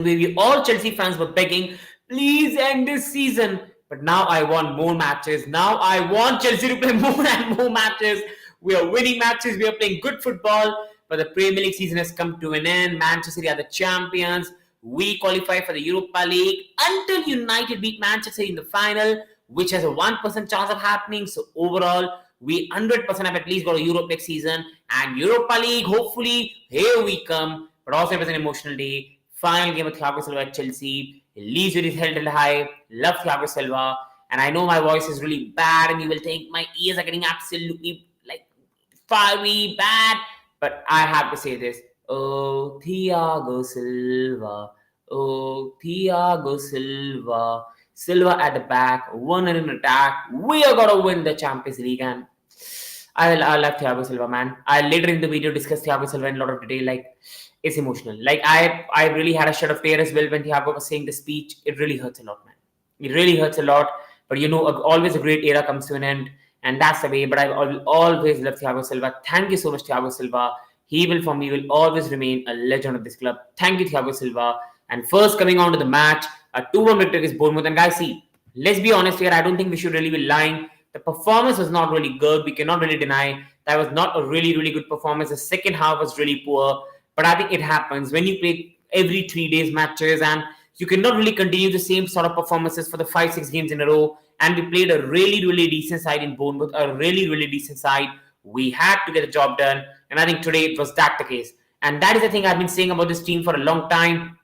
where we all Chelsea fans were begging, please end this season. But now I want more matches. Now I want Chelsea to play more and more matches. We are winning matches. We are playing good football. But the Premier League season has come to an end. Manchester City are the champions. We qualify for the Europa League until United beat Manchester in the final, which has a 1% chance of happening. So overall, we 100% have at least got a Europe next season. And Europa League, hopefully, here we come. But also it was an emotional day. Final game of Thiago Silva at Chelsea. He leaves with his head held high. Love Thiago Silva. And I know my voice is really bad and you will think my ears are getting absolutely like fiery bad. But I have to say this. Oh, Thiago Silva. Oh, Thiago Silva. Silva at the back, one in an attack. We are gonna win the Champions League, and I love Thiago Silva, man. I later in the video discuss Thiago Silva in a lot of detail. Like, it's emotional. Like, I really had a shed of tears as well when Thiago was saying the speech. It really hurts a lot, man. It really hurts a lot. But you know, always a great era comes to an end, and that's the way. But I will always love Thiago Silva. Thank you so much, Thiago Silva. He will, for me, will always remain a legend of this club. Thank you, Thiago Silva. And first, coming on to the match, a 2-1 victory against Bournemouth. And guys, see, let's be honest here. I don't think we should really be lying. The performance was not really good. We cannot really deny that was not a really, really good performance. The second half was really poor. But I think it happens when you play every 3 days matches and you cannot really continue the same sort of performances for the 5-6 games in a row. And we played a really, really decent side in Bournemouth, a really, really decent side. We had to get the job done. And I think today it was that the case. And that is the thing I've been saying about this team for a long time.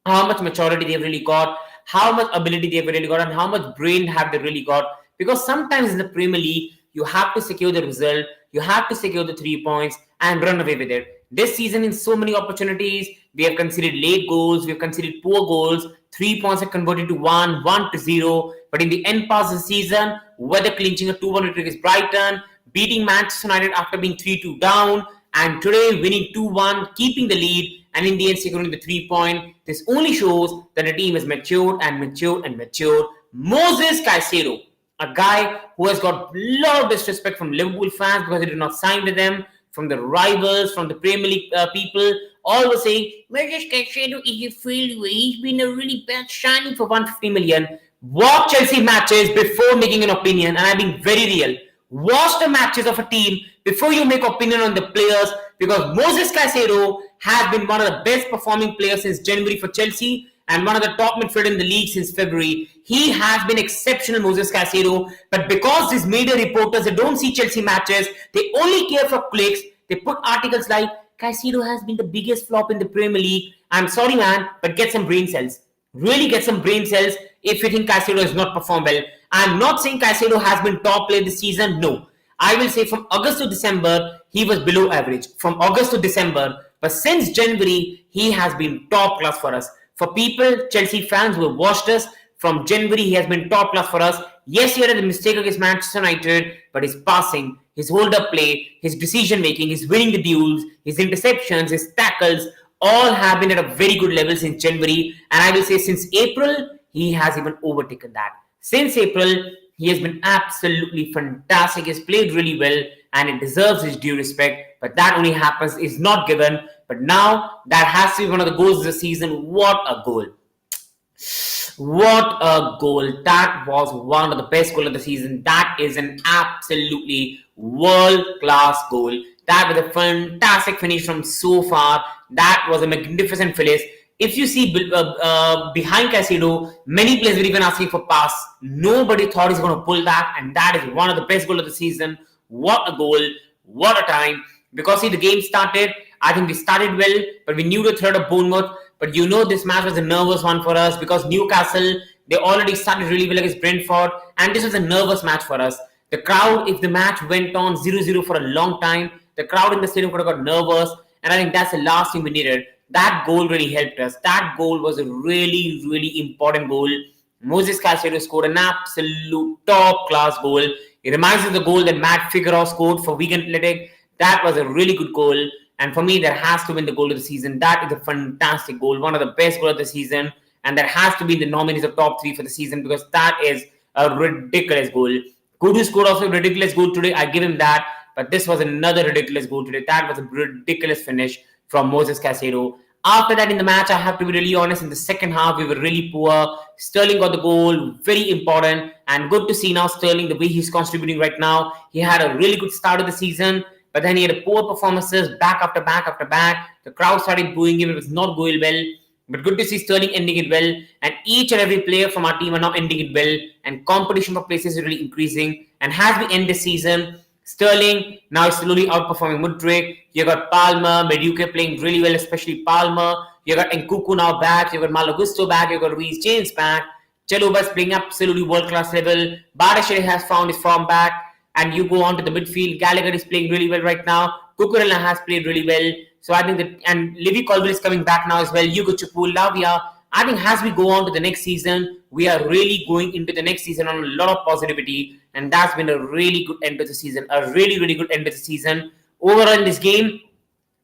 How much maturity they've really got, how much ability they've really got, and how much brain have they really got. Because sometimes in the Premier League, you have to secure the result, you have to secure the 3 points and run away with it. This season, in so many opportunities, we have conceded late goals, we have conceded poor goals, 3 points are converted to 1 to 0. But in the end part of the season, whether clinching a 2-1 victory against Brighton, beating Manchester United after being 3-2 down, and today winning 2-1, keeping the lead, and in the end securing the 3 point. This only shows that the team has matured and matured and matured. Moses Caicedo, a guy who has got a lot of disrespect from Liverpool fans because he did not sign with them, from the rivals, from the Premier League people, all were saying, Moses Caicedo is a failure. He's been a really bad signing for 150 million. Watch Chelsea matches before making an opinion, and I'm being very real. Watch the matches of a team before you make opinion on the players, because Moses Caicedo has been one of the best performing players since January for Chelsea and one of the top midfielders in the league since February. He has been exceptional, Moses Caicedo, but because these media reporters, they don't see Chelsea matches, they only care for clicks. They put articles like, Caicedo has been the biggest flop in the Premier League. I'm sorry, man, but get some brain cells. Really get some brain cells if you think Caicedo has not performed well. I'm not saying Caicedo has been top player this season. No. I will say from August to December, he was below average. From August to December. But since January, he has been top class for us. For people, Chelsea fans who have watched us, from January, he has been top class for us. Yes, he had a mistake against Manchester United, but his passing, his hold-up play, his decision-making, his winning the duels, his interceptions, his tackles, all have been at a very good level since January. And I will say since April, he has even overtaken that. Since April, he has been absolutely fantastic. He's played really well and it deserves his due respect. But that only happens, is not given. But now, that has to be one of the goals of the season. What a goal. What a goal. That was one of the best goals of the season. That is an absolutely world-class goal. That was a fantastic finish from so far. That was a magnificent finish. If you see behind Caicedo, many players were even asking for pass. Nobody thought he's going to pull that, and that is one of the best goals of the season. What a goal. What a time. Because see, the game started, I think we started well, but we knew the threat of Bournemouth. But you know this match was a nervous one for us because Newcastle, they already started really well against Brentford, and this was a nervous match for us. The crowd, if the match went on 0-0 for a long time, the crowd in the stadium could have got nervous, and I think that's the last thing we needed. That goal really helped us. That goal was a really, really important goal. Moses Caicedo scored an absolute top-class goal. It reminds us of the goal that Matt Figueroa scored for Wigan Athletic. That was a really good goal. And for me, that has to win the goal of the season. That is a fantastic goal. One of the best goals of the season. And that has to be the nominees of top 3 for the season because that is a ridiculous goal. Kudu scored also a ridiculous goal today. I give him that. But this was another ridiculous goal today. That was a ridiculous finish from Moses Caicedo. After that, in the match, I have to be really honest, in the second half, we were really poor. Sterling got the goal, very important, and good to see now Sterling, the way he's contributing right now. He had a really good start of the season, but then he had poor performances back after back after back. The crowd started booing him, it was not going well. But good to see Sterling ending it well, and each and every player from our team are now ending it well, and competition for places is really increasing. And as we end the season, Sterling now is slowly outperforming Mudryk. You got Palmer, Madueke playing really well, especially Palmer. You got Nkunku now back. You got Malo Gusto back. You got Reece James back. Chalobah is playing absolutely world-class level. Bardashile has found his form back. And you go on to the midfield. Gallagher is playing really well right now. Cucurella has played really well. So I think that, and Livy Colville is coming back now as well. Hugo Chupul, Lavia. I think as we go on to the next season, we are really going into the next season on a lot of positivity, and that's been a really good end of the season. A really, really good end of the season. Overall in this game,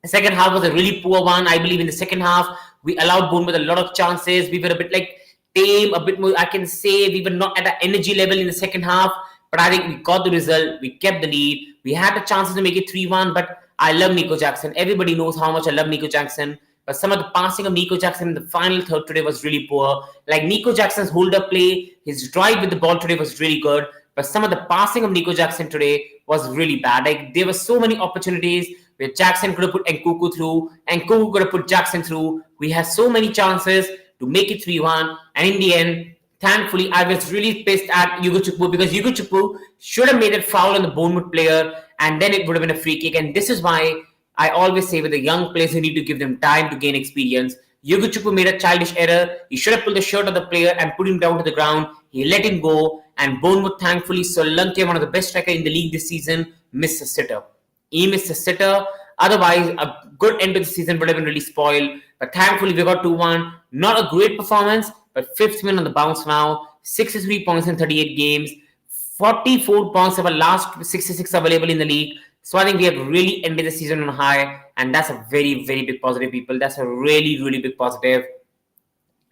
the second half was a really poor one. I believe in the second half, we allowed Bournemouth a lot of chances. We were a bit like tame, a bit more, I can say we were not at an energy level in the second half, but I think we got the result. We kept the lead. We had the chances to make it 3-1, but I love Nico Jackson. Everybody knows how much I love Nico Jackson. But some of the passing of Nico Jackson in the final third today was really poor. Like Nico Jackson's hold-up play, his drive with the ball today was really good. But some of the passing of Nico Jackson today was really bad. Like there were so many opportunities where Jackson could have put Nkunku through, Nkunku could have put Jackson through. We had so many chances to make it 3-1. And in the end, thankfully, I was really pissed at Hugo Chukwu because Hugo Chukwu should have made a foul on the Bournemouth player, and then it would have been a free kick. And this is why I always say with the young players, you need to give them time to gain experience. Hugo Chukwu made a childish error. He should have pulled the shirt of the player and put him down to the ground. He let him go. And Bournemouth, thankfully, Solanke, one of the best strikers in the league this season, missed a sitter. He missed a sitter. Otherwise, a good end of the season would have been really spoiled. But thankfully, we got 2-1. Not a great performance, but fifth win on the bounce now. 63 points in 38 games. 44 points of our last 66 available in the league. So I think we have really ended the season on high, and that's a very, very big positive, people. That's a really, really big positive.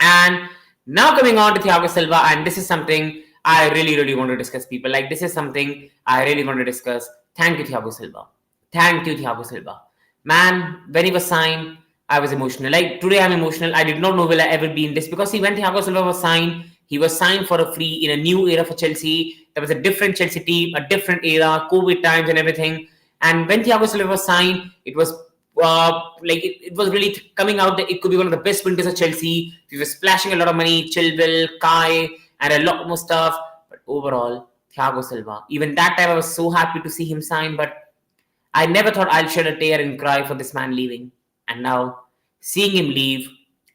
And now coming on to Thiago Silva, and this is something I really, really want to discuss, people. Like this is something I really want to discuss. Thank you, Thiago Silva. Thank you, Thiago Silva. Man, when he was signed, I was emotional. Like today, I'm emotional. I did not know will I ever be in this because when Thiago Silva was signed, he was signed for a free in a new era for Chelsea. There was a different Chelsea team, a different era, COVID times and everything. And when Thiago Silva was signed, it was it was really coming out that it could be one of the best winters of Chelsea. We were splashing a lot of money, Chilwell, Kai, and a lot more stuff. But overall, Thiago Silva, even that time I was so happy to see him sign, but I never thought I'll shed a tear and cry for this man leaving. And now, seeing him leave,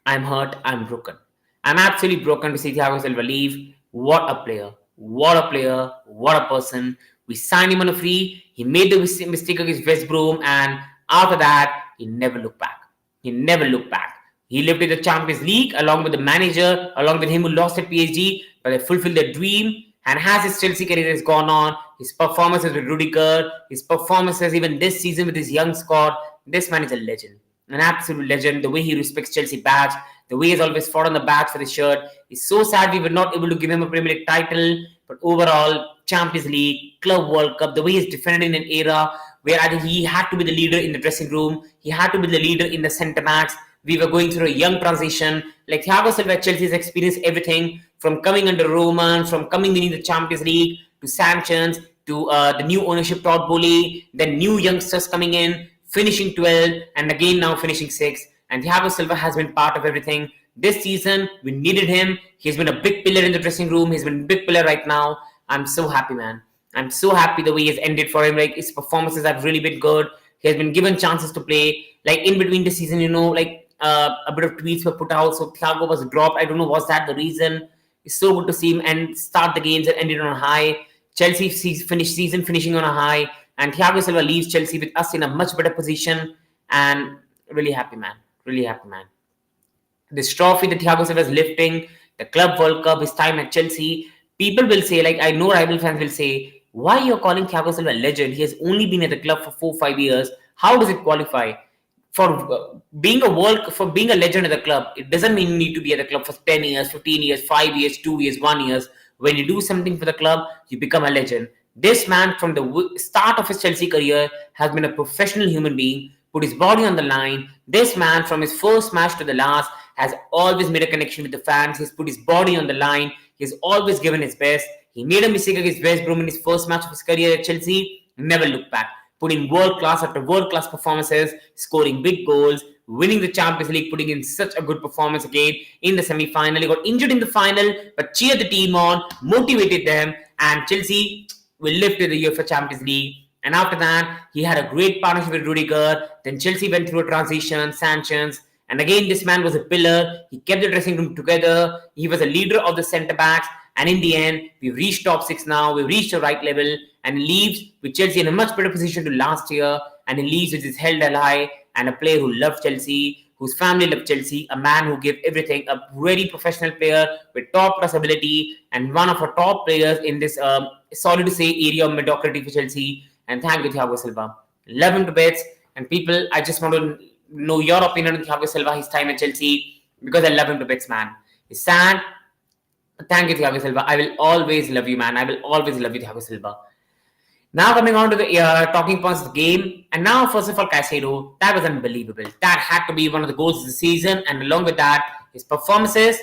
I'm hurt, I'm broken. I'm absolutely broken to see Thiago Silva leave. What a player. What a player. What a person. We signed him on a free. He made the mistake against West Brom, and after that, he never looked back. He never looked back. He lived in the Champions League along with the manager, along with him who lost at PSG, but they fulfilled their dream. And as his Chelsea career has gone on, his performances with Rudiger, his performances even this season with his young squad, this man is a legend. An absolute legend. The way he respects Chelsea badge, the way he's always fought on the badge for the shirt. It's so sad we were not able to give him a Premier League title, but overall, Champions League, Club World Cup, the way he's defended in an era where I think he had to be the leader in the dressing room, he had to be the leader in the centre backs. We were going through a young transition. Like Thiago Silva at Chelsea has experienced everything from coming under Roman, from coming winning the Champions League, to sanctions, to the new ownership Todd Bowley, then new youngsters coming in, finishing 12, and again now finishing 6. And Thiago Silva has been part of everything. This season, we needed him. He's been a big pillar in the dressing room. He's been a big pillar right now. I'm so happy, man. I'm so happy the way he's ended for him. Like his performances have really been good. He has been given chances to play. Like in between the season, a bit of tweets were put out. So Thiago was dropped. I don't know, was that the reason? It's so good to see him and start the games and end it on a high. Chelsea finished season finishing on a high. And Thiago Silva leaves Chelsea with us in a much better position. And really happy, man. Really happy, man. This trophy that Thiago Silva is lifting, the Club World Cup, his time at Chelsea, people will say, like I know rival fans will say, why you're calling Thiago Silva a legend? He has only been at the club for 4-5 years. How does it qualify? For being a legend at the club, it doesn't mean you need to be at the club for 10 years, 15 years, 5 years, 2 years, 1 year. When you do something for the club, you become a legend. This man, from the start of his Chelsea career, has been a professional human being, put his body on the line. This man, from his first match to the last, has always made a connection with the fans. He's put his body on the line. He's always given his best. He made a mistake against West Brom in his first match of his career at Chelsea. Never looked back. Putting world class after world class performances, scoring big goals, winning the Champions League, putting in such a good performance again in the semi-final. He got injured in the final, but cheered the team on, motivated them, and Chelsea will lift to the UEFA Champions League. And after that, he had a great partnership with Rudiger. Then Chelsea went through a transition, Sanchez. And again, this man was a pillar. He kept the dressing room together. He was a leader of the centre-backs. And in the end, we've reached top 6 now. We've reached the right level. And he leaves with Chelsea in a much better position to last year. And he leaves with his head high. And a player who loved Chelsea, whose family loved Chelsea, a man who gave everything, a very professional player with top-class ability, and one of our top players in this, sorry to say, area of mediocrity for Chelsea. And thank you, THIAGO Silva. Love him to bits. And people, I just want to know your opinion on THIAGO Silva, his time at Chelsea, because I love him to bits, man. He's sad. Thank you, THIAGO Silva. I will always love you, man. I will always love you, THIAGO Silva. Now coming on to the talking points of the game. And now, first of all, Caicedo. That was unbelievable. That had to be one of the goals of the season. And along with that, his performances,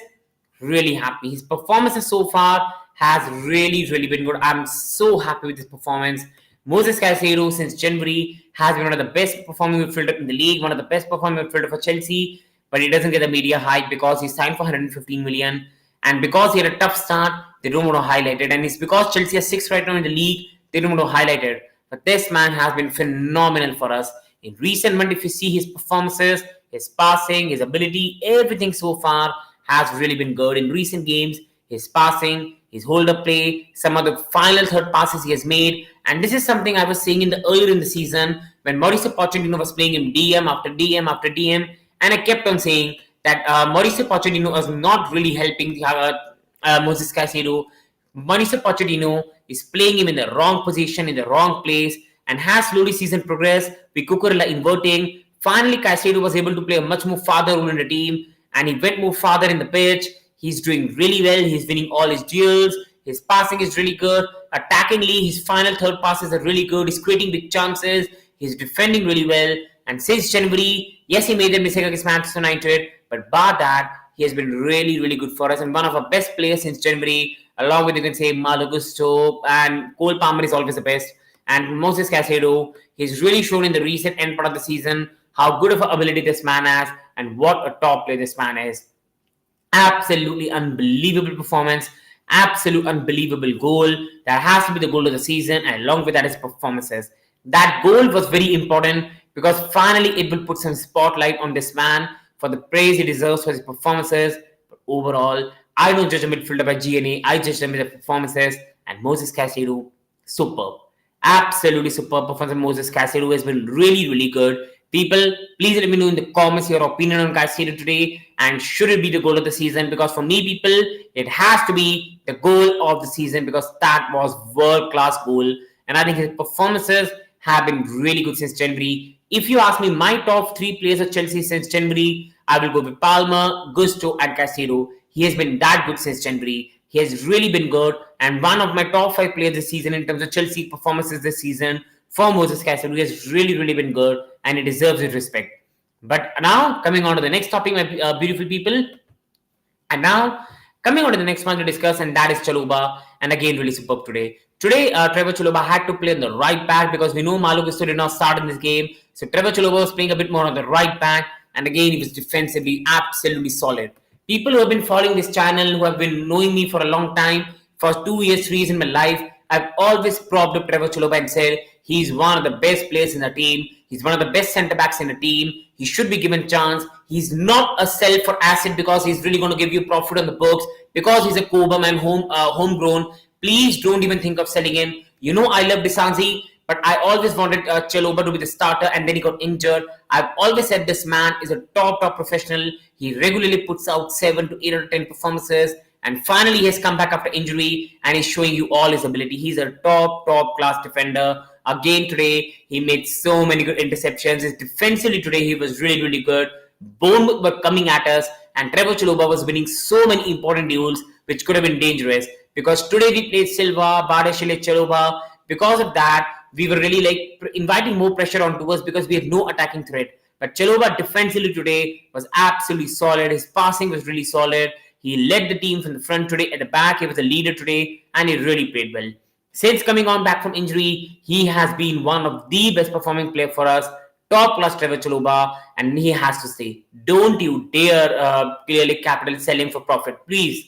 really happy. His performances so far has really, really been good. I'm so happy with his performance. Moses Caicedo, since January, has been one of the best performing midfielders in the league, one of the best performing midfielders for Chelsea, but he doesn't get the media hype because he's signed for 115 million. And because he had a tough start, they don't want to highlight it. And it's because Chelsea is 6th right now in the league, they don't want to highlight it. But this man has been phenomenal for us. In recent months, if you see his performances, his passing, his ability, everything so far has really been good. In recent games, his passing, his hold-up play, some of the final third passes he has made. And this is something I was saying earlier in the season when Mauricio Pochettino was playing him DM after DM after DM. And I kept on saying that Mauricio Pochettino was not really helping Moses Caicedo. Mauricio Pochettino is playing him in the wrong position, in the wrong place, and has slowly season progressed with Cucurella inverting. Finally, Caicedo was able to play a much more farther role in the team, and he went more farther in the pitch. He's doing really well. He's winning all his duels. His passing is really good. Attackingly, his final third passes are really good. He's creating big chances. He's defending really well. And since January, yes, he made a mistake against Manchester United, but bar that, he has been really, really good for us and one of our best players since January, along with, you can say, Malo Gusto, and Cole Palmer is always the best. And Moses Caicedo, he's really shown in the recent end part of the season how good of an ability this man has and what a top player this man is. Absolutely unbelievable performance, absolute unbelievable goal. That has to be the goal of the season, and along with that, his performances. That goal was very important because finally it will put some spotlight on this man for the praise he deserves for his performances. But overall, I don't judge a midfielder by GNA. I judge them with the performances, and Moses Caicedo, superb. Absolutely superb performance. Moses Caicedo has been really, really good. People, please let me know in the comments your opinion on Caicedo today, and should it be the goal of the season? Because for me, people, it has to be the goal of the season because that was world-class goal. And I think his performances have been really good since January. If you ask me my top 3 players of Chelsea since January, I will go with Palmer, Gusto, and Caicedo. He has been that good since January. He has really been good, and one of my top 5 players this season in terms of Chelsea performances this season for Moses Caicedo. He has really, really been good, and he deserves his respect. But now, coming on to the next topic, my beautiful people. And now, coming on to the next one to discuss, and that is Chalobah. And again, really superb today. Today, Trevor Chalobah had to play on the right back because we know Malo Gusto did not start in this game. So Trevor Chalobah was playing a bit more on the right back. And again, he was defensively absolutely solid. People who have been following this channel, who have been knowing me for a long time, for 2 years, 3 years in my life, I've always propped up Trevor Chalobah and said he's one of the best players in the team. He's one of the best centre-backs in the team. He should be given a chance. He's not a sell for asset because he's really going to give you profit on the books. Because he's a Cobham and homegrown. Please don't even think of selling him. You know I love Desanzi, but I always wanted Chalobah to be the starter, and then he got injured. I've always said this man is a top professional. He regularly puts out 7 to 8 out of 10 performances, and finally he has come back after injury and he's showing you all his ability. He's a top class defender. Again today, he made so many good interceptions. His defensively today, he was really, really good. Bournemouth were coming at us, and Trevor Chalobah was winning so many important duels which could have been dangerous. Because today we played Silva, Bardashile, Chalobah. Because of that, we were really like inviting more pressure onto us because we had no attacking threat. But Chalobah defensively today was absolutely solid. His passing was really solid. He led the team from the front today. At the back, he was a leader today, and he really played well. Since coming on back from injury, he has been one of the best performing players for us. Top class Trevor Chalobah, and he has to stay. Don't you dare clearly capital sell him for profit. Please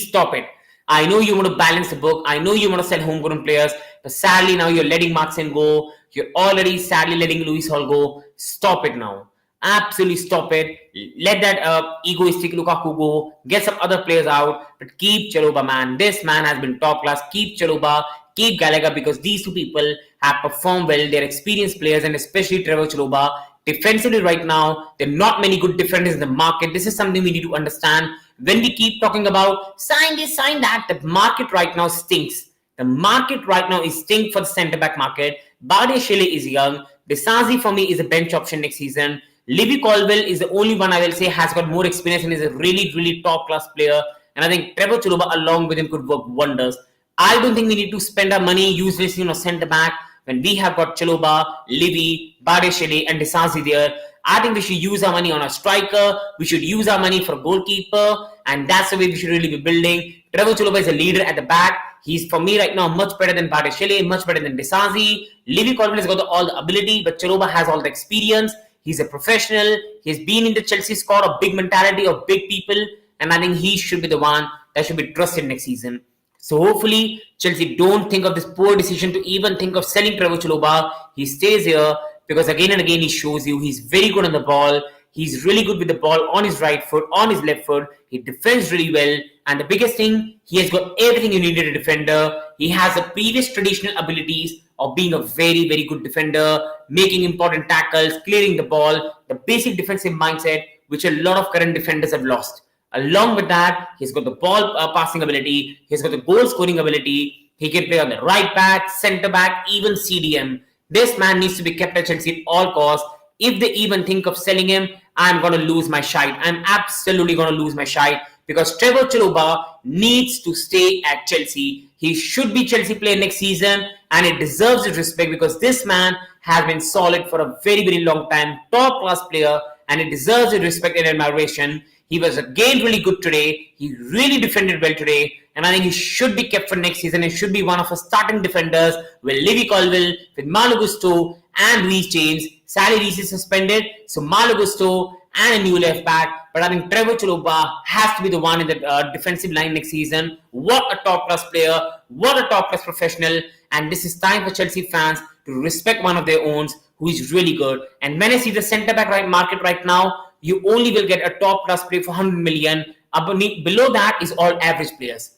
stop it. I know you want to balance the book. I know you want to sell homegrown players, but sadly now you're letting Martin go. You're already sadly letting Luis Hall go. Stop it now. Absolutely stop it. Let that egoistic Lukaku go. Get some other players out, but keep Chalobah, man. This man has been top class. Keep Chalobah. Keep Gallagher, because these two people have performed well. They're experienced players, and especially Trevor Chalobah. Defensively right now, there are not many good defenders in the market. This is something we need to understand. When we keep talking about sign this, sign that, the market right now stinks. The market right now is stink for the centre-back market. Badiashile is young. Desazi for me is a bench option next season. Libby Colwell is the only one I will say has got more experience and is a really, really top-class player. And I think Trevor Chalobah along with him could work wonders. I don't think we need to spend our money uselessly on centre-back when we have got Chalobah, Libby, Badiashile and Desazi there. I think we should use our money on a striker. We should use our money for a goalkeeper. And that's the way we should really be building. Trevor Chalobah is a leader at the back. He's, for me right now, much better than Badiashile, much better than Desazi. Libby Colwell has got all the ability, but Chalobah has all the experience. He's a professional. He's been in the Chelsea squad of big mentality, of big people. And I think he should be the one that should be trusted next season. So hopefully, Chelsea don't think of this poor decision to even think of selling Trevor Chalobah. He stays here because again and again he shows you he's very good on the ball. He's really good with the ball on his right foot, on his left foot. He defends really well. And the biggest thing, he has got everything you need in a defender. He has the previous traditional abilities of being a very, very good defender, making important tackles, clearing the ball, the basic defensive mindset, which a lot of current defenders have lost. Along with that, he's got the ball passing ability. He's got the goal scoring ability. He can play on the right back, centre back, even CDM. This man needs to be kept at Chelsea at all costs. If they even think of selling him, I'm going to lose my shite. I'm absolutely going to lose my shite because Trevor Chalobah needs to stay at Chelsea. He should be Chelsea player next season and it deserves his respect because this man has been solid for a very, very long time. Top class player and it deserves his respect and admiration. He was again really good today. He really defended well today. And I think he should be kept for next season. He should be one of our starting defenders with Livy Colwell, with Malo Gusto and Reece James. Sally Reece is suspended. So Malo Gusto and a new left back. But I think Trevor Chalobah has to be the one in the defensive line next season. What a top class player. What a top class professional. And this is time for Chelsea fans to respect one of their own who is really good. And when I see the centre back market right now, you only will get a top class player for 100 million. Below that is all average players.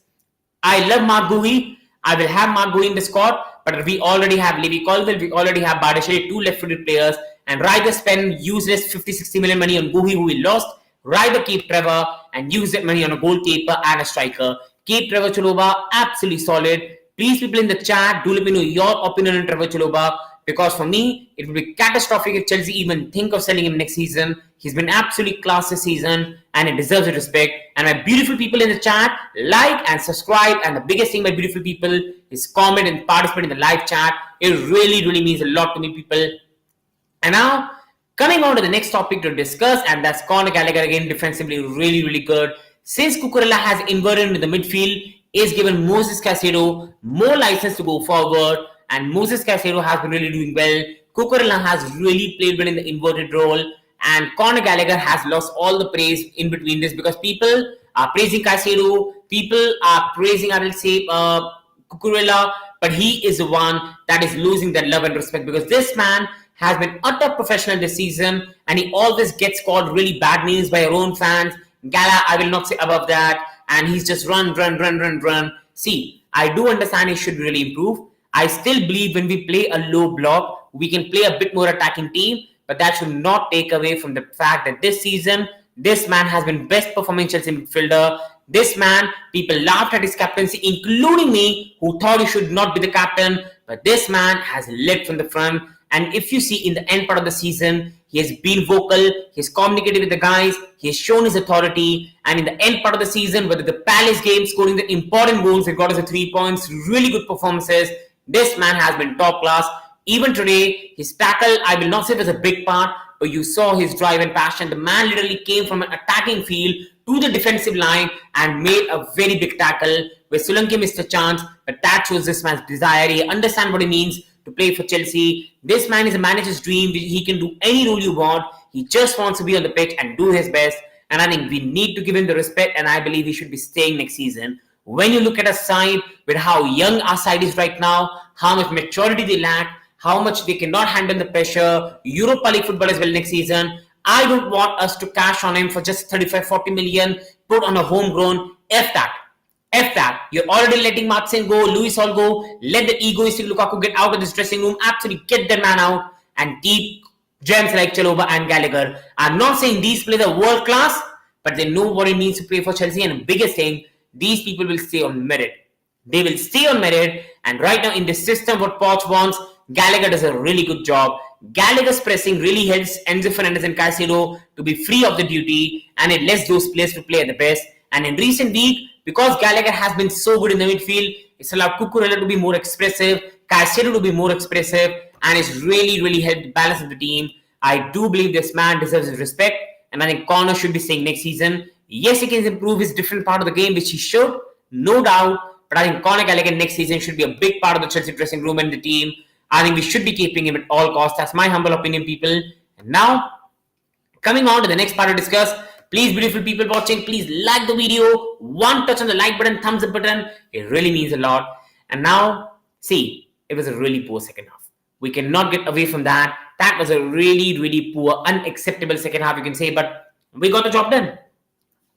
I love Mark Guhi. I will have Mark Guhi in the squad, but we already have Livy Colwell, we already have Badiashile, two left-footed players, and rather spend useless 50-60 million money on Guhi, who we lost. Rather keep Trevor and use that money on a goalkeeper and a striker. Keep Trevor Chalobah absolutely solid. Please, people in the chat, do let me know your opinion on Trevor Chalobah. Because for me, it would be catastrophic if Chelsea even think of selling him next season. He's been absolutely class this season and it deserves a respect. And my beautiful people in the chat, like and subscribe. And the biggest thing, my beautiful people, is comment and participate in the live chat. It really, really means a lot to me, people. And now, coming on to the next topic to discuss, and that's Conor Gallagher again, defensively really, really good. Since Cucurella has inverted into the midfield, is given Moses Caicedo more license to go forward. And Moses Caicedo has been really doing well. Cucurella has really played well in the inverted role. And Conor Gallagher has lost all the praise in between this because people are praising Caicedo. People are praising, I will say, Cucurella. But he is the one that is losing that love and respect because this man has been utter professional this season. And he always gets called really bad names by our own fans. Gala, I will not say above that. And he's just run. See, I do understand he should really improve. I still believe when we play a low block, we can play a bit more attacking team, but that should not take away from the fact that this season, this man has been best performing Chelsea midfielder. This man, people laughed at his captaincy, including me, who thought he should not be the captain, but this man has led from the front. And if you see in the end part of the season, he has been vocal, he's communicated with the guys, he has shown his authority, and in the end part of the season, whether the Palace game, scoring the important goals, he got us the 3 points, really good performances. This man has been top class. Even today, his tackle, I will not say it was a big part, but you saw his drive and passion. The man literally came from an attacking field to the defensive line and made a very big tackle where Solanke missed a chance, but that shows this man's desire. He understands what it means to play for Chelsea. This man is a manager's dream. He can do any role you want. He just wants to be on the pitch and do his best. And I think we need to give him the respect, and I believe he should be staying next season. When you look at a side with how young our side is right now, how much maturity they lack, how much they cannot handle the pressure, Europa League football as well next season, I don't want us to cash on him for just 35-40 million, put on a homegrown. F that. F that. You're already letting Martin go, Luis Hall go, let the egoistic Lukaku get out of this dressing room, absolutely get that man out and keep gems like Chalobah and Gallagher. I'm not saying these players are world class, but they know what it means to play for Chelsea, and the biggest thing, these people will stay on merit. They will stay on merit, and right now in the system what Poch wants, Gallagher does a really good job. Gallagher's pressing really helps Enzo Fernandez and Caicedo to be free of the duty, and it lets those players to play at the best. And in recent week, because Gallagher has been so good in the midfield, it's allowed Cucurella to be more expressive, Caicedo to be more expressive, and it's really helped the balance of the team. I do believe this man deserves his respect, and I think Connor should be staying next season. Yes, he can improve his different part of the game, which he should, no doubt, but I think Conor Gallagher next season should be a big part of the Chelsea dressing room and the team. I think we should be keeping him at all costs. That's my humble opinion, people. And now, coming on to the next part to discuss, please, beautiful people watching, please like the video. One touch on the like button, thumbs up button. It really means a lot. And now, see, it was a really poor second half. We cannot get away from that. That was a really poor, unacceptable second half, you can say. But we got the job done.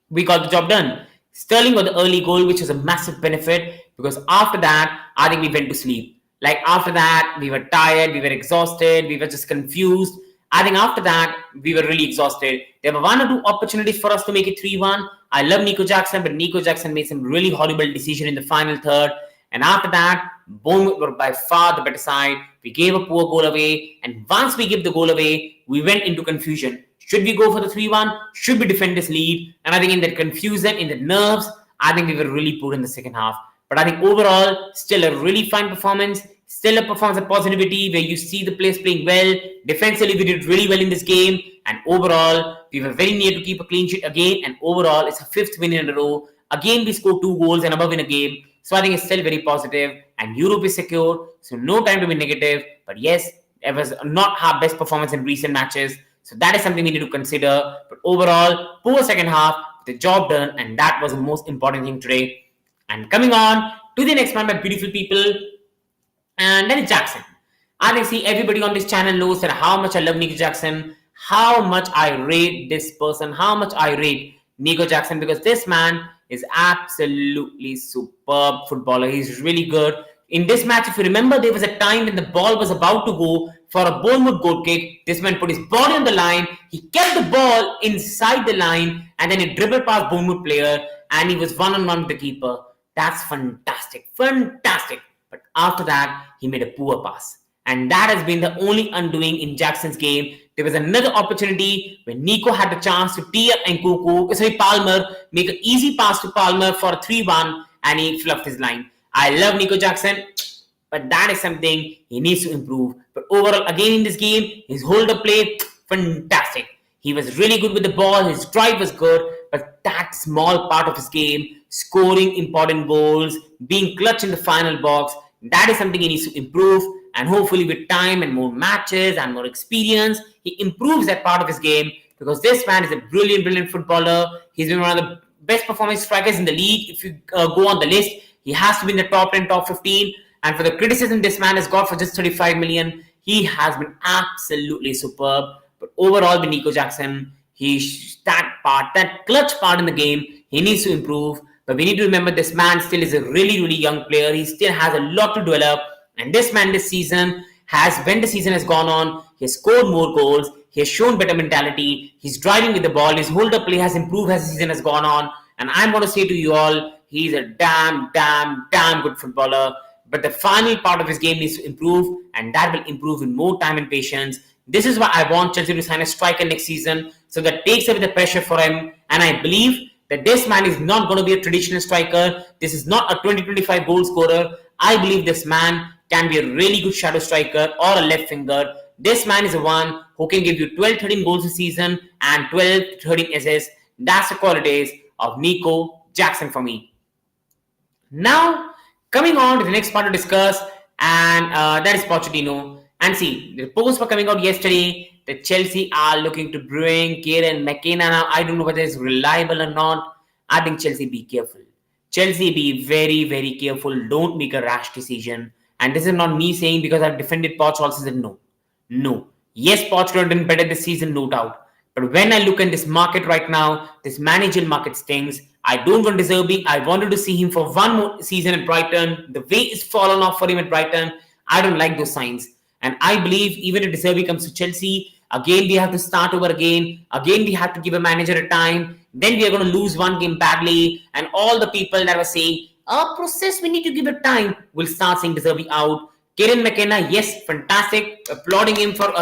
We got the job done. Sterling got the early goal, which was a massive benefit, because after that, I think we went to sleep. Like after that, we were tired, we were exhausted, we were just confused. I think after that, we were really exhausted. There were one or two opportunities for us to make it 3-1. I love Nico Jackson, but Nico Jackson made some really horrible decision in the final third. And after that, Bournemouth were by far the better side. We gave a poor goal away. And once we gave the goal away, we went into confusion. Should we go for the 3-1? Should we defend this lead? And I think in that confusion, in the nerves, I think we were really poor in the second half. But I think overall, still a really fine performance. Still a performance of positivity where you see the players playing well. Defensively, we did really well in this game. And overall, we were very near to keep a clean sheet again. And overall, it's a 5th win in a row. Again, we scored 2 goals and above in a game. So I think it's still very positive. And Europe is secure. So no time to be negative. But yes, it was not our best performance in recent matches. So that is something we need to consider. But overall, poor second half, the job done. And that was the most important thing today. And coming on to the next one, my beautiful people. And then it's Jackson. I think, see, everybody on this channel knows that how much I love Nico Jackson, how much I rate this person, how much I rate Nico Jackson, because this man is absolutely superb footballer. He's really good. In this match, if you remember, there was a time when the ball was about to go for a Bournemouth goal kick. This man put his body on the line. He kept the ball inside the line, and then he dribbled past Bournemouth player, and he was one-on-one with the keeper. That's fantastic. Fantastic. But after that, he made a poor pass. And that has been the only undoing in Jackson's game. There was another opportunity when Nico had the chance to tee up Palmer, make an easy pass to Palmer for a 3-1, and he fluffed his line. I love Nico Jackson, but that is something he needs to improve. But overall, again in this game, his hold-up play, fantastic. He was really good with the ball. His drive was good, but that small part of his game, scoring important goals, being clutch in the final box, that is something he needs to improve. And hopefully with time and more matches and more experience, he improves that part of his game, because this man is a brilliant footballer. He's been one of the best performing strikers in the league. If you go on the list, he has to be in the top 10, top 15. And for the criticism this man has got for just 35 million, he has been absolutely superb. But overall with Nico Jackson, that clutch part in the game, he needs to improve. But we need to remember this man still is a really young player. He still has a lot to develop. And this man this season when the season has gone on, he has scored more goals. He has shown better mentality. He's driving with the ball. His hold-up play has improved as the season has gone on. And I'm going to say to you all, he's a damn good footballer. But the final part of his game needs to improve, and that will improve with more time and patience. This is why I want Chelsea to sign a striker next season, so that takes away the pressure for him. And I believe that this man is not going to be a traditional striker. This is not a 20-25 goal scorer. I believe this man can be a really good shadow striker or a left winger. This man is the one who can give you 12-13 goals a season and 12-13 assists. That's the qualities of Nico Jackson for me. Now, coming on to the next part to discuss, and that is Pochettino. And see, the reports were coming out yesterday that Chelsea are looking to bring Kieran McKenna. Now, I don't know whether it's reliable or not. I think Chelsea be careful. Chelsea be very, very careful. Don't make a rash decision. And this is not me saying because I've defended Poch all season. No. No. Yes, Poch could have done better this season, no doubt. But when I look at this market right now, this managerial market stinks. I don't want De Zerbi. I wanted to see him for one more season at Brighton. The way it's fallen off for him at Brighton, I don't like those signs. And I believe even if De Zerbi comes to Chelsea, again we have to start over again. Again we have to give a manager a time. Then we are going to lose one game badly. And all the people that were saying, process, we need to give it time, will start saying De Zerbi out. Kieran McKenna, yes, fantastic. Applauding him for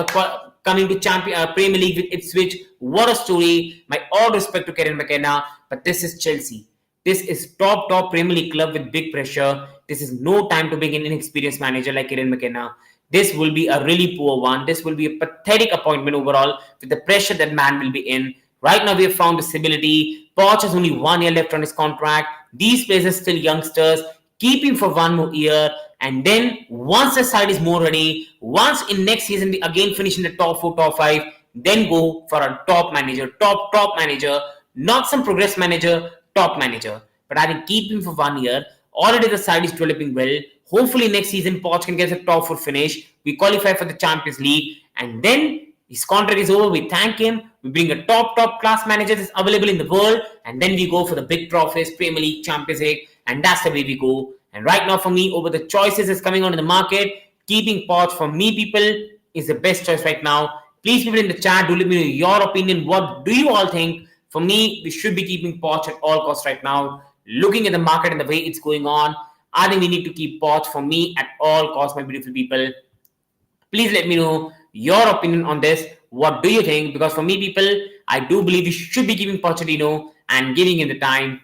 coming to Premier League with Ipswich. What a story. My all respect to Kieran McKenna. But this is Chelsea. This is top Premier League club with big pressure. This is no time to bring in an inexperienced manager like Kieran McKenna. This will be a really poor one. This will be a pathetic appointment overall with the pressure that man will be in. Right now we have found the stability. Poch has only 1 year left on his contract. These players are still youngsters. Keep him for 1 more year. And then once the side is more ready, once in next season we again finish in the top 4, top 5, then go for a top manager, top manager, not some progress manager, top manager. But I think keep him for 1 year. Already the side is developing well. Hopefully next season Poch can get a top 4 finish. We qualify for the Champions League, and then his contract is over. We thank him. We bring a top class manager that's available in the world, and then we go for the big trophies, Premier League, Champions League, and that's the way we go. And right now for me, over the choices that's coming on in the market, keeping Poch for me, people, is the best choice right now. Please, people in the chat, do let me know your opinion. What do you all think? For me, we should be keeping Poch at all costs right now. Looking at the market and the way it's going on, I think we need to keep Poch for me at all costs, my beautiful people. Please let me know your opinion on this. What do you think? Because for me, people, I do believe we should be keeping Pochettino and giving him the time.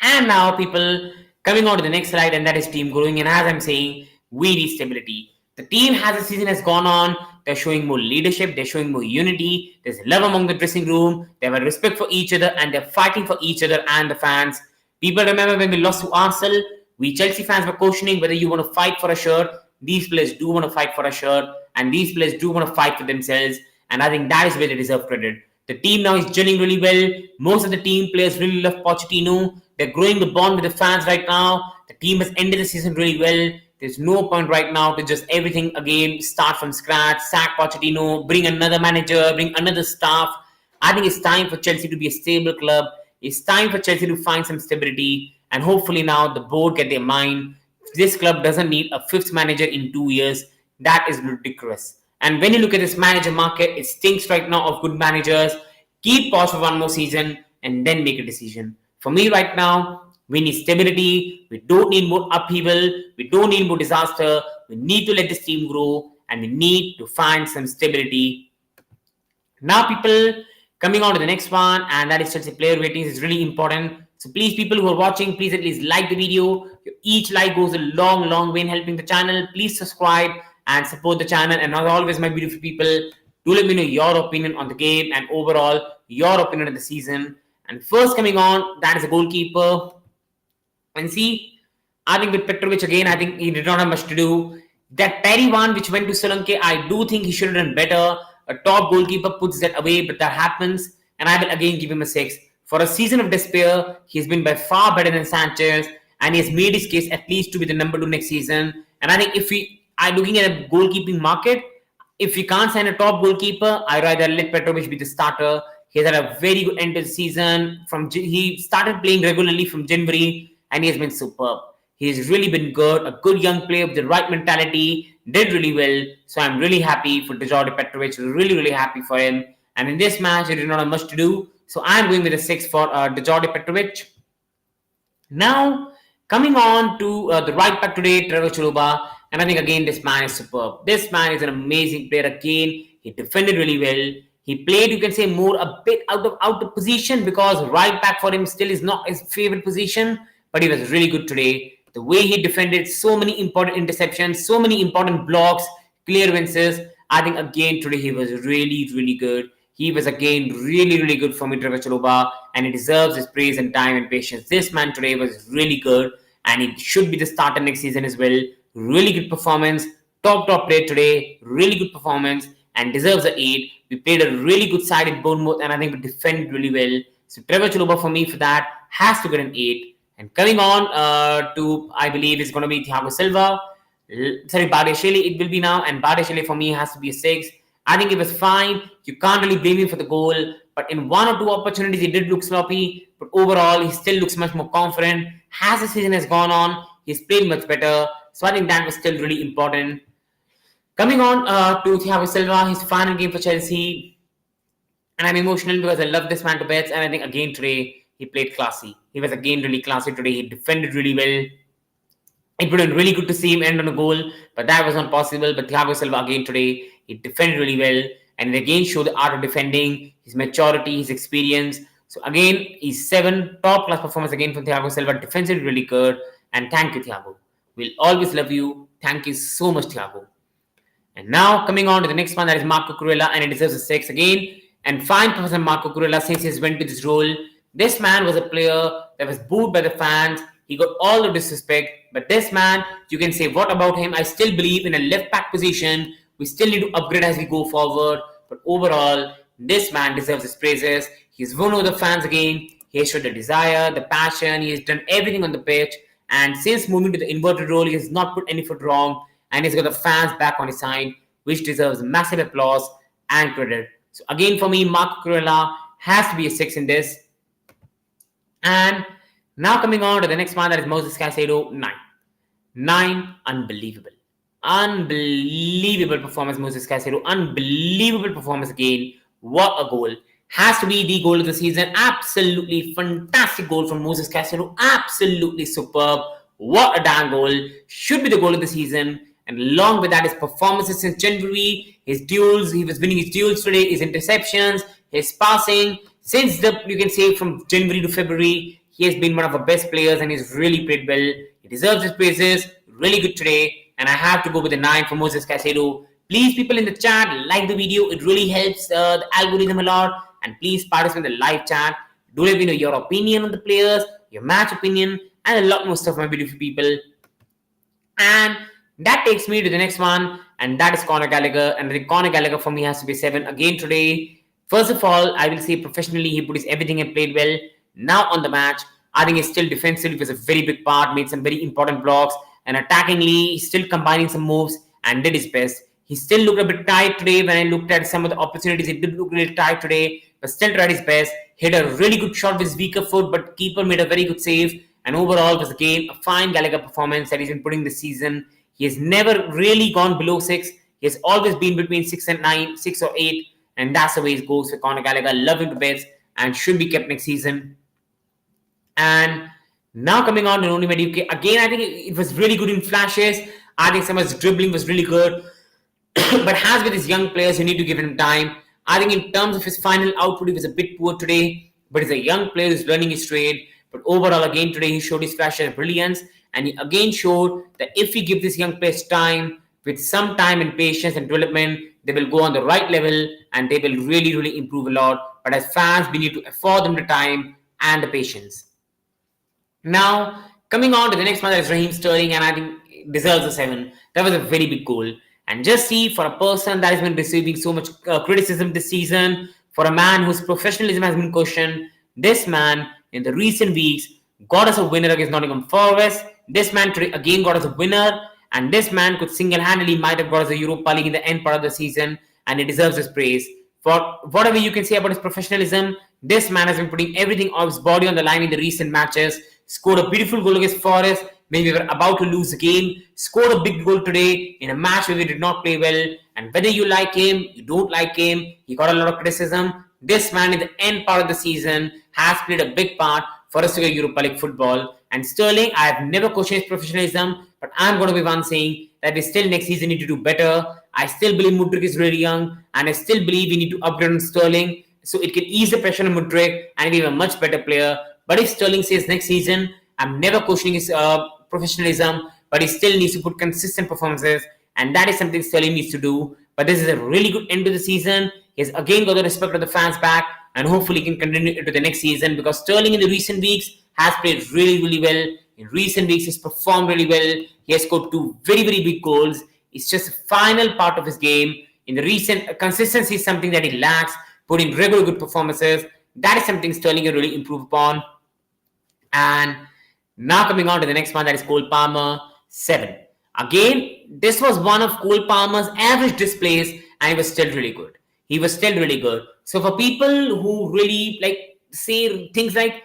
And now, people, coming on to the next slide, and that is team growing. And as I'm saying, we need stability. The team, as the season has gone on, they're showing more leadership, they're showing more unity, there's love among the dressing room, they have a respect for each other, and they're fighting for each other and the fans. People remember when we lost to Arsenal, we Chelsea fans were questioning whether you want to fight for a shirt. These players do want to fight for a shirt, and these players do want to fight for themselves, and I think that is where they deserve credit. The team now is gelling really well. Most of the team players really love Pochettino. They're growing the bond with the fans right now. The team has ended the season really well. There's no point right now to just everything again, start from scratch, sack Pochettino, bring another manager, bring another staff. I think it's time for Chelsea to be a stable club. It's time for Chelsea to find some stability. And hopefully now the board get their mind. This club doesn't need a 5th manager in 2 years. That is ridiculous. And when you look at this manager market, it stinks right now of good managers. Keep Poch for 1 more season and then make a decision. For me right now, we need stability. We don't need more upheaval. We don't need more disaster. We need to let this team grow, and we need to find some stability. Now, people, coming on to the next one, and that is Chelsea player ratings is really important. So please, people who are watching, please at least like the video. Each like goes a long way in helping the channel. Please subscribe and support the channel. And as always, my beautiful people, do let me know your opinion on the game and overall your opinion of the season. And first coming on, that is a goalkeeper. And see, I think with Petrovic again, I think he did not have much to do. That Perry one which went to Solanke, I do think he should have done better. A top goalkeeper puts that away, but that happens. And I will again give him a 6. For a season of despair, he's been by far better than Sanchez. And he has made his case at least to be the number 2 next season. And I think if we are looking at a goalkeeping market, if we can't sign a top goalkeeper, I'd rather let Petrovic be the starter. He has had a very good end of the season. He started playing regularly from January. And he has been superb. He has really been good. A good young player with the right mentality. Did really well. So I'm really happy for Djordje Petrovic. Really happy for him. And in this match, he did not have much to do. So I'm going with a 6 for Djordje Petrovic. Now, coming on to the right back today, Trevor Chalobah. And I think again, this man is superb. This man is an amazing player again. He defended really well. He played, you can say, more a bit out of position because right back for him still is not his favorite position. But he was really good today. the way he defended, so many important interceptions, so many important blocks, clearances. I think again today he was really, really good. He was again really, really good for me, Trevor Chalobah, and he deserves his praise and time and patience. This man today was really good, and he should be the starter next season as well. Really good performance, top player today, really good performance, and deserves an 8. We played a really good side in Bournemouth, and I think we defended really well. So Trevor Chalobah for me for that has to get an 8. And coming on to, I believe, is going to be THIAGO Silva. Sorry, Bardeshele it will be now, and Bardeshele for me has to be a 6. I think it was fine. You can't really blame him for the goal, but in one or two opportunities he did look sloppy, but overall he still looks much more confident. As the season has gone on, he's played much better, so I think that was still really important. Coming on to THIAGO Silva, his final game for Chelsea, and I'm emotional because I love this man to bits, and I think again today he played classy. He was again really classy today. He defended really well. It would have been really good to see him end on a goal, but that was not possible. But THIAGO Silva again today, he defended really well, and it again showed the art of defending, his maturity, his experience. So again, he's 7, top class performance again from THIAGO Silva, defensively really good. And thank you, THIAGO. We'll always love you. Thank you so much, THIAGO. And now coming on to the next one, that is Marco Kurella, and it deserves a 6 again. And fine performance Marco Kurella since he went to this role. This man was a player that was booed by the fans. He got all the disrespect, but this man, you can say what about him? I still believe in a left back position. We still need to upgrade as we go forward. But overall, this man deserves his praises. He's won over the fans again. He has showed the desire, the passion. He has done everything on the pitch. And since moving to the inverted role, he has not put any foot wrong. And he's got the fans back on his side, which deserves massive applause and credit. So again, for me, Marco Kurella has to be a 6 in this. And now coming on to the next one, that is Moses Caicedo, 9. 9, unbelievable. Unbelievable performance, Moses Caicedo. Unbelievable performance again. What a goal. Has to be the goal of the season. Absolutely fantastic goal from Moses Caicedo. Absolutely superb. What a damn goal. Should be the goal of the season. And along with that, his performances since January, his duels, he was winning his duels today, his interceptions, his passing. Since you can say from January to February, he has been one of the best players and he's really played well. He deserves his praises. Really good today. And I have to go with a 9 for Moses Caicedo. Please, people in the chat, like the video. It really helps the algorithm a lot. And please participate in the live chat. Do let me know your opinion on the players, your match opinion, and a lot more stuff, my beautiful people. And that takes me to the next one, and that is Conor Gallagher. And I think Conor Gallagher for me has to be 7 again today. First of all, I will say professionally, he put his everything and played well. Now on the match, I think he's still defensively was a very big part, made some very important blocks, and attackingly, he's still combining some moves and did his best. He still looked a bit tight today. When I looked at some of the opportunities, it did look really tight today, but still tried his best. Hit a really good shot with his weaker foot, but keeper made a very good save. And overall, was again a fine Gallagher performance that he's been putting this season. He has never really gone below 6. He has always been between 6 and 9, 6 or 8. And that's the way it goes for Conor Gallagher. Love him to bits and should be kept next season. And now coming on to Noni Madueke. Again, I think it was really good in flashes. I think some of his dribbling was really good. But as with his young players, you need to give him time. I think in terms of his final output, he was a bit poor today. But he's a young player who's learning his trade. But overall, again, today he showed his flashes of brilliance. And he again showed that if we give these young players time, with some time and patience and development, they will go on the right level and they will really, really improve a lot. But as fans, we need to afford them the time and the patience. Now, coming on to the next one, that is Raheem Sterling, and I think deserves a 7. That was a very big goal. And just see, for a person that has been receiving so much criticism this season, for a man whose professionalism has been questioned, this man in the recent weeks got us a winner against Nottingham Forest. This man today again got us a winner, and this man could single-handedly might have got us a Europa League in the end part of the season, and he deserves his praise. For whatever you can say about his professionalism, this man has been putting everything of his body on the line in the recent matches. Scored a beautiful goal against Forest when we were about to lose the game. Scored a big goal today in a match where we did not play well. And whether you like him, you don't like him, he got a lot of criticism. This man in the end part of the season has played a big part for us to get Europa League football. And Sterling, I have never questioned his professionalism, but I'm going to be one saying that we still next season need to do better. I still believe Mudryk is really young, and I still believe we need to upgrade on Sterling so it can ease the pressure on Mudryk and be a much better player. But if Sterling says next season, I'm never questioning his professionalism, but he still needs to put consistent performances, and that is something Sterling needs to do. But this is a really good end to the season. He has again got the respect of the fans back, and hopefully can continue into the next season, because Sterling in the recent weeks has played really, really well. In recent weeks, he's performed really well. He has scored 2 very, very big goals. It's just a final part of his game. In the recent, consistency is something that he lacks. Putting regular good performances, that is something Sterling can really improve upon. And now coming on to the next one, that is Cole Palmer, 7. Again, this was one of Cole Palmer's average displays, and he was still really good. He was still really good. So for people who really say things like,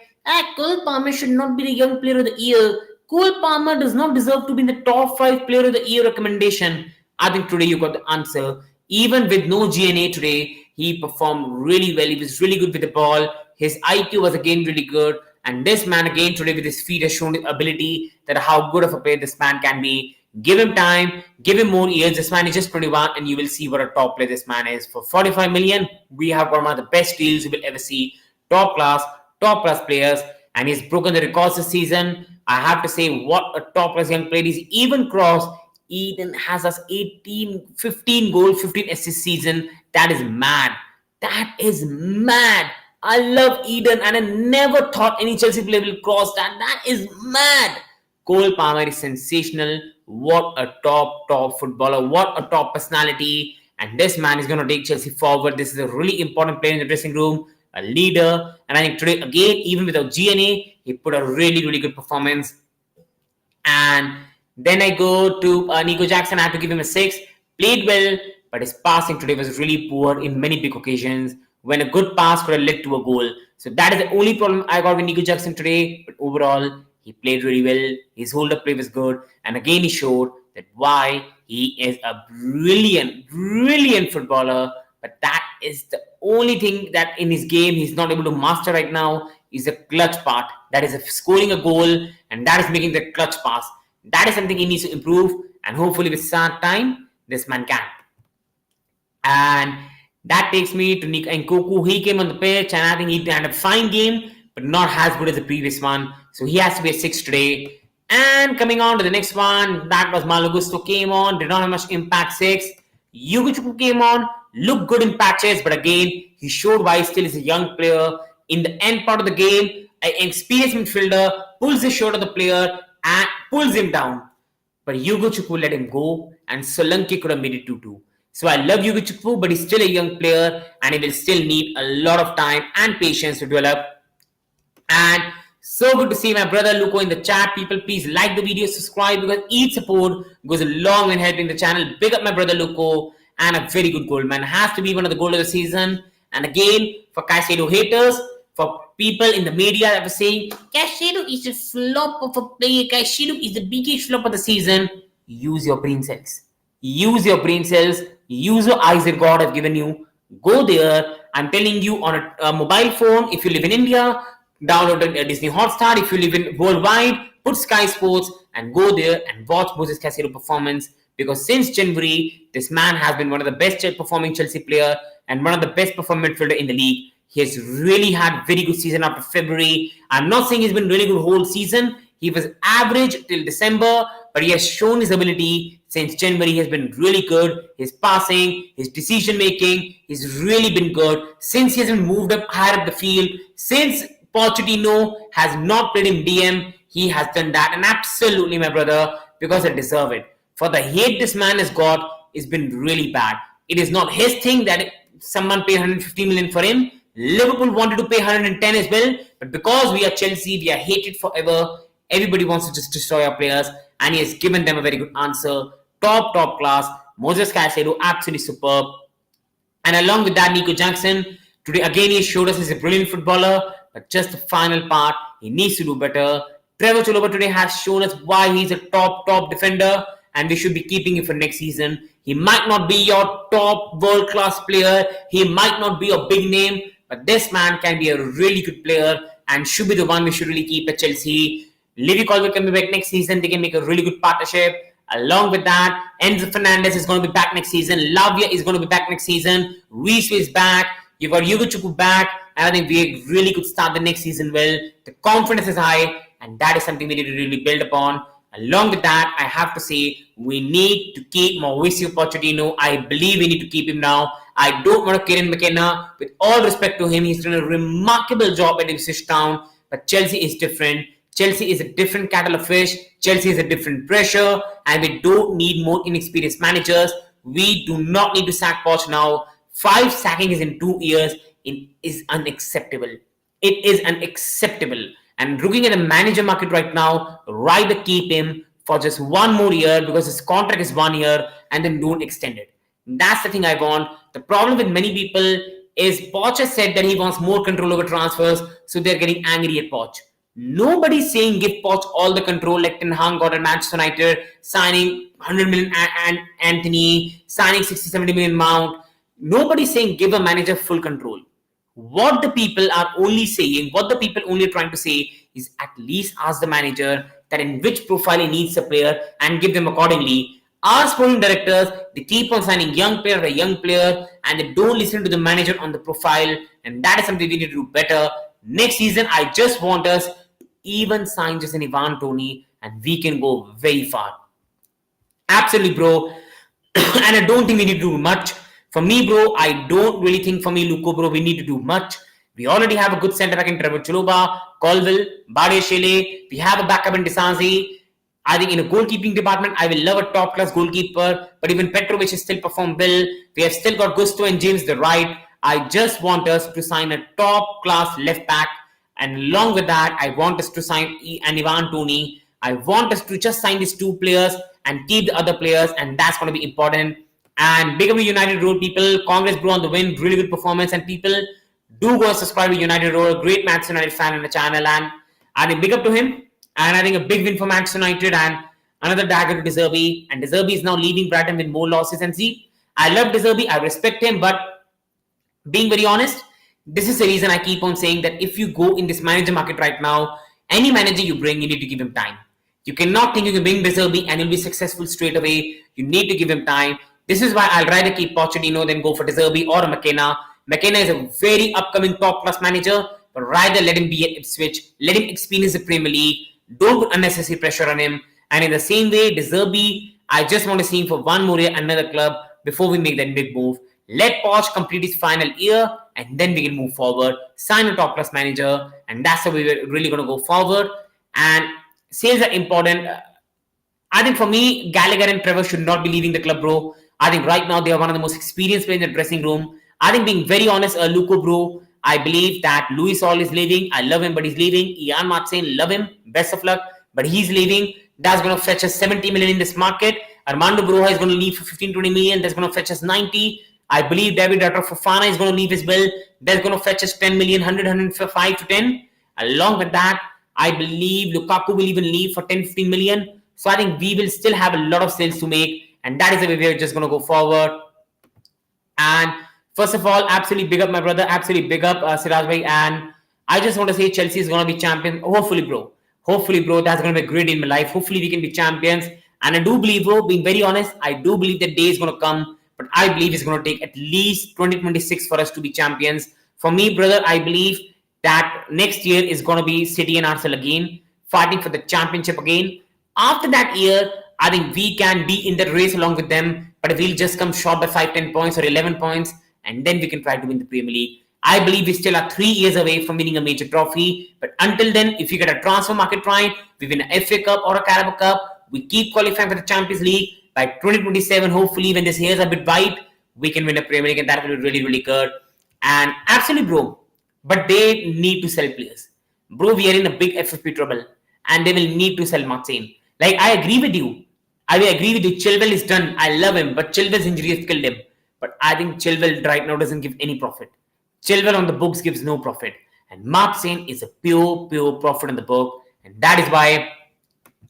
Cole Palmer should not be the young player of the year, Cole Palmer does not deserve to be in the top 5 player of the year recommendation, I think today you got the answer. Even with no GNA today, he performed really well. He was really good with the ball. His IQ was again really good. And this man again today with his feet has shown his ability, that how good of a player this man can be. Give him time, give him more years. This man is just 21, and you will see what a top player this man is. For 45 million, we have one of the best deals you will ever see. Top class players, and he's broken the records this season. I have to say, what a top class young player. He's even crossed Eden Hazard's 15 goal, 15 assist season. That is mad. That is mad. I love Eden, and I never thought any Chelsea player will cross that. That is mad. Cole Palmer is sensational. What a top footballer. What a top personality. And this man is going to take Chelsea forward. This is a really important player in the dressing room, a leader. And I think today, again, even without GNA, he put a really, really good performance. And then I go to Nico Jackson. I have to give him a 6. Played well, but his passing today was really poor in many big occasions, when a good pass could have led to a goal. So that is the only problem I got with Nico Jackson today. But overall, he played really well. His hold-up play was good. And again, he showed that why he is a brilliant footballer. But that is the only thing that in his game he's not able to master right now, is the clutch part. That is scoring a goal, and that is making the clutch pass. That is something he needs to improve. And hopefully with some time, this man can. And that takes me to Nick Nkoku. He came on the pitch, and I think he had a fine game, but not as good as the previous one. So he has to be a 6 today. And coming on to the next one, that was Malo Gusto came on, did not have much impact, 6. Yugo Chukwu came on, looked good in patches, but again, he showed why he still is a young player. In the end part of the game, an experienced midfielder pulls his shot of the player and pulls him down. But Yugo Chukwu let him go, and Solanke could have made it 2-2. So I love Yugo Chukwu, but he's still a young player, and he will still need a lot of time and patience to develop. And so good to see my brother Luco in the chat. People, please like the video, subscribe, because each support goes a long way in helping the channel. Big up my brother Luco, and a very good goal man. Has to be one of the goal of the season. And again, for Caicedo haters, for people in the media that were saying Caicedo is a flop of a player, Caicedo is the biggest flop of the season, use your brain cells. Use your brain cells. Use your eyes that God has given you. Go there. I'm telling you, on a mobile phone, if you live in India, download a Disney Hotstar. If you live in worldwide, put Sky Sports and go there and watch Moses Caicedo performance. Because since January, this man has been one of the best performing Chelsea player and one of the best performing midfielder in the league. He has really had very good season after February. I'm not saying he's been really good whole season. He was average till December, but he has shown his ability since January. He has been really good. His passing, his decision making, he's really been good. Since he has been moved up higher up the field, since Pochettino has not played in DM, he has done that. And absolutely, my brother, because I deserve it. For the hate this man has got, it's been really bad. It is not his thing that someone paid 150 million for him. Liverpool wanted to pay 110 as well, but because we are Chelsea, we are hated forever. Everybody wants to just destroy our players, and he has given them a very good answer. Top class. Moses Caicedo, absolutely superb. And along with that, Nico Jackson, today again he showed us he's a brilliant footballer, but just the final part, he needs to do better. Trevor Chalobah today has shown us why he's a top defender, and we should be keeping him for next season. He might not be your top world-class player, he might not be a big name, but this man can be a really good player and should be the one we should really keep at Chelsea. Levy Colwill can be back next season. They can make a really good partnership. Along with that, Enzo Fernandez is going to be back next season. Lavia is going to be back next season. Reece is back. You've got Yugo Chukwu back. And I think we really could start the next season well. The confidence is high, and that is something we need to really build upon. Along with that, I have to say we need to keep Mauricio Pochettino. I believe we need to keep him now. I don't want to Kieran McKenna. With all respect to him, he's done a remarkable job at Ipswich Town. But Chelsea is different. Chelsea is a different kettle of fish. Chelsea is a different pressure. And we don't need more inexperienced managers. We do not need to sack Poch now. 5 sackings in 2 years is unacceptable. It is unacceptable. And looking at the manager market right now, rather keep him for just 1 more year because his contract is 1 year and then don't extend it. That's the thing I want. The problem with many people is Poch has said that he wants more control over transfers, so they're getting angry at Poch. Nobody's saying give Poch all the control like Ten Hag got at Manchester United, signing 100 million Anthony, signing 60-70 million Mount. Nobody's saying give a manager full control. What the people are only saying, what the people only trying to say is at least ask the manager that in which profile he needs a player and give them accordingly. Our sporting directors, they keep on signing young player and they don't listen to the manager on the profile, and that is something we need to do better. Next season, I just want us to even sign just an Ivan Toney and we can go very far. Absolutely, bro. And I don't think we need to do much. For me, bro, I don't really think for me, Luko, bro, we need to do much. We already have a good centre back in Trevor Chalobah, Colville, Bade Shele. We have a backup in Disanzi. I think in a goalkeeping department, I will love a top-class goalkeeper. But even Petrovic has still performed well. We have still got Gusto and James the right. I just want us to sign a top-class left back. And along with that, I want us to sign an Ivan Toney. I want us to just sign these 2 players and keep the other players. And that's going to be important. And big up to United Road people. Congress, bro, on the win. Really good performance. And people, do go and subscribe to United Road. A great Manchester United fan on the channel. And I think big up to him. And I think a big win for Manchester United and another dagger to De Zerbi. And De Zerbi is now leaving Brighton with more losses. And see, I love De Zerbi. I respect him. But being very honest, this is the reason I keep on saying that if you go in this manager market right now, any manager you bring, you need to give him time. You cannot think you can bring De Zerbi and he'll be successful straight away. You need to give him time. This is why I'll rather keep Pochettino than go for De Zerbi or McKenna. McKenna is a very upcoming top-class manager, but rather let him be at Ipswich. Let him experience the Premier League. Don't put unnecessary pressure on him. And in the same way, De Zerbi, I just want to see him for 1 more year, another club, before we make that big move. Let Poch complete his final year, and then we can move forward. Sign a top-class manager, and that's how we're really going to go forward. And sales are important. I think for me, Gallagher and Trevor should not be leaving the club, bro. I think right now they are one of the most experienced players in the dressing room. I think being very honest, Luko, bro, I believe that Luis Hall is leaving. I love him, but he's leaving. Ian Martin, love him. Best of luck. But he's leaving. That's going to fetch us 70 million in this market. Armando Broja is going to leave for 15-20 million. That's going to fetch us 90. I believe David Fofana is going to leave as well. That's going to fetch us 10 million, 105 to 10. Along with that, I believe Lukaku will even leave for 10-15 million. So I think we will still have a lot of sales to make. And that is the way we're just going to go forward. And first of all, absolutely big up my brother. Absolutely big up Siraj bhai. And I just want to say Chelsea is going to be champion. Hopefully, bro. Hopefully, bro. That's going to be a great day in my life. Hopefully, we can be champions. And I do believe, bro, being very honest, I do believe that day is going to come. But I believe it's going to take at least 2026 for us to be champions. For me, brother, I believe that next year is going to be City and Arsenal again, fighting for the championship again. After that year, I think we can be in the race along with them, but we'll just come short by 5-10 points or 11 points, and then we can try to win the Premier League. I believe we still are 3 years away from winning a major trophy, but until then, if you get a transfer market right, we win a FA Cup or a Carabao Cup, we keep qualifying for the Champions League. By 2027, hopefully, when this hair's a bit white, we can win a Premier League, and that will be really, really good. And absolutely, bro, but they need to sell players. Bro, we are in a big FFP trouble, and they will need to sell Martin. Like, I agree with you. I will agree with you. Chilwell is done. I love him, but Chilwell's injury has killed him. But I think Chilwell right now doesn't give any profit. Chilwell on the books gives no profit. And Martin is a pure profit on the book. And that is why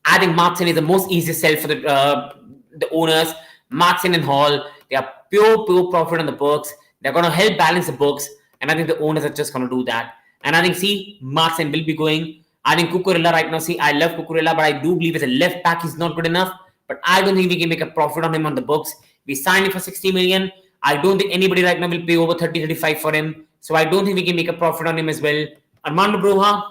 I think Martin is the most easiest sell for the owners. Martin and Hall, they are pure profit on the books. They're going to help balance the books. And I think the owners are just going to do that. And I think, see, Martin will be going. I think Cucurella right now, see, I love Cucurella, but I do believe as a left back, he's not good enough. But I don't think we can make a profit on him on the books. We signed him for 60 million. I don't think anybody right now will pay over 30-35 for him. So I don't think we can make a profit on him as well. Armando Broja,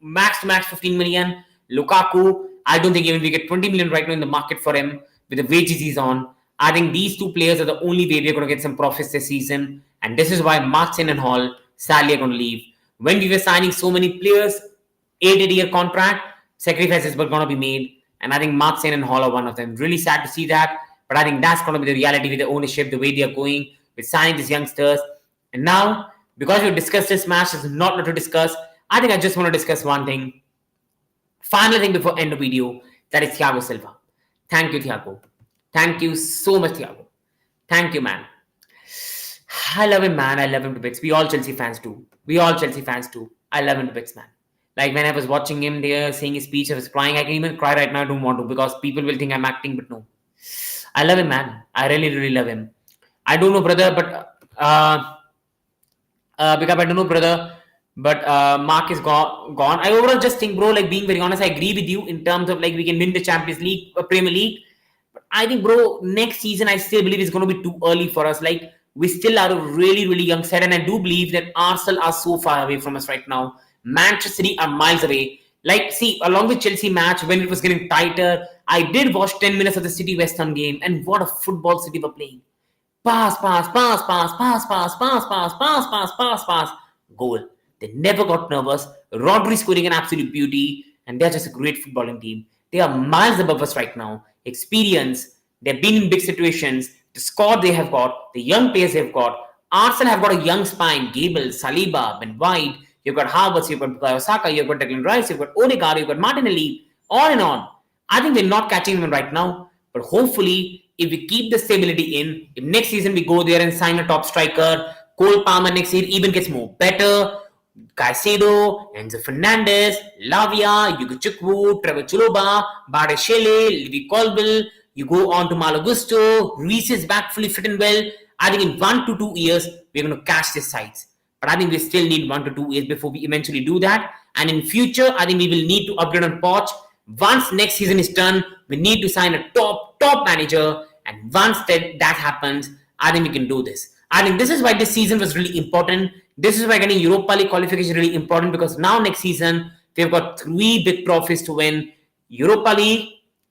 max to max 15 million. Lukaku, I don't think even we get 20 million right now in the market for him with the wages he's on. I think these two players are the only way we're going to get some profits this season. And this is why Martin and Hall sadly are going to leave. When we were signing so many players, 8-year contract, sacrifices were going to be made. And I think Martin and Hall are one of them. Really sad to see that. But I think that's going to be the reality with the ownership, the way they are going with signing these youngsters. And now, because we've discussed this match, there's not a lot to discuss. I think I just want to discuss one thing. Final thing before end the video, that is Thiago Silva. Thank you, Thiago. Thank you so much, Thiago. Thank you, man. I love him, man. I love him to bits. We all Chelsea fans do. I love him to bits, man. Like when I was watching him there saying his speech, I was crying. I can even cry right now. I don't want to because people will think I'm acting, but no. I love him, man. I really, really love him. I don't know, brother, but because I don't know, brother, but Mark is gone. I overall just think, bro, like being very honest, I agree with you in terms of like we can win the Champions League, Premier League. But I think, bro, next season I still believe it's going to be too early for us. Like we still are a really, really young side, and I do believe that Arsenal are so far away from us right now. Manchester City are miles away. Like, see, along with Chelsea match, when it was getting tighter, I did watch 10 minutes of the City West Ham game, and what a football City were playing. Pass. Goal. They never got nervous. Rodri scoring an absolute beauty, and they're just a great footballing team. They are miles above us right now. Experience. They've been in big situations. The squad they have got, the young players they've got. Arsenal have got a young spine. Gable, Saliba, Ben White. You've got Havertz, you've got Bukayo Saka, you've got Declan Rice, you've got Odegaard, you've got Martinelli. On and on. I think we're not catching them right now, but hopefully, if we keep the stability in, if next season we go there and sign a top striker, Cole Palmer next year even gets more better. Caicedo, Enzo Fernandez, Lavia, Hugo Chukwu, Trevor Chalobah, Bardeshele, Levi Colville. You go on to Malo Gusto, Reece is back fully fit and well. I think in 1 to 2 years, we're going to catch these sides. But I think we still need 1 to 2 years before we eventually do that. And in future, I think we will need to upgrade on Poch. Once next season is done, we need to sign a top manager. And once that happens, I think we can do this. I think this is why this season was really important. This is why getting Europa League qualification is really important because now next season, we've got 3 big trophies to win. Europa League,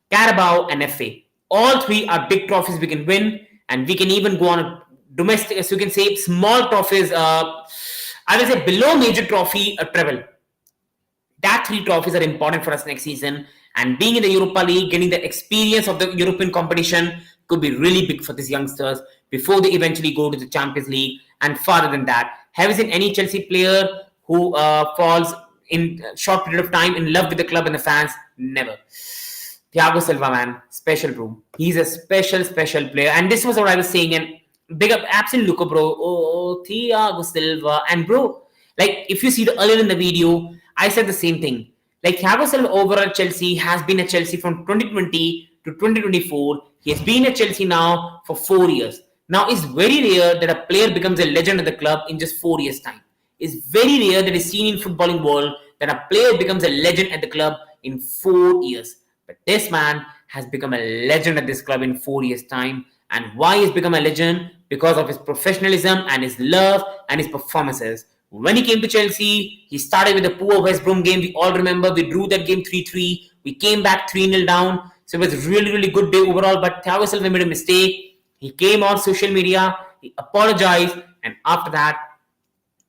Carabao and FA. All 3 are big trophies we can win. And we can even go on a domestic, so you can say small trophies, I will say below major trophy, a treble. That 3 trophies are important for us next season. And being in the Europa League, getting the experience of the European competition could be really big for these youngsters before they eventually go to the Champions League and farther than that. Have you seen any Chelsea player who falls in a short period of time in love with the club and the fans? Never. Thiago Silva, man, special bro. He's a special player. And this was what I was saying. And big up, absolute Luca, bro. Oh, Thiago Silva. And bro, like if you see the earlier in the video, I said the same thing. Like Thiago Silva overall Chelsea has been at Chelsea from 2020 to 2024. He has been at Chelsea now for 4 years. Now, it's very rare that a player becomes a legend at the club in just 4 years' time. It's very rare that is seen in footballing world that a player becomes a legend at the club in 4 years. But this man has become a legend at this club in 4 years' time. And why he's become a legend? Because of his professionalism and his love and his performances. When he came to Chelsea, he started with a poor West Brom game. We all remember we drew that game 3-3. We came back 3-0 down. So it was a really, really good day overall. But Thiago Silva made a mistake. He came on social media. He apologized. And after that,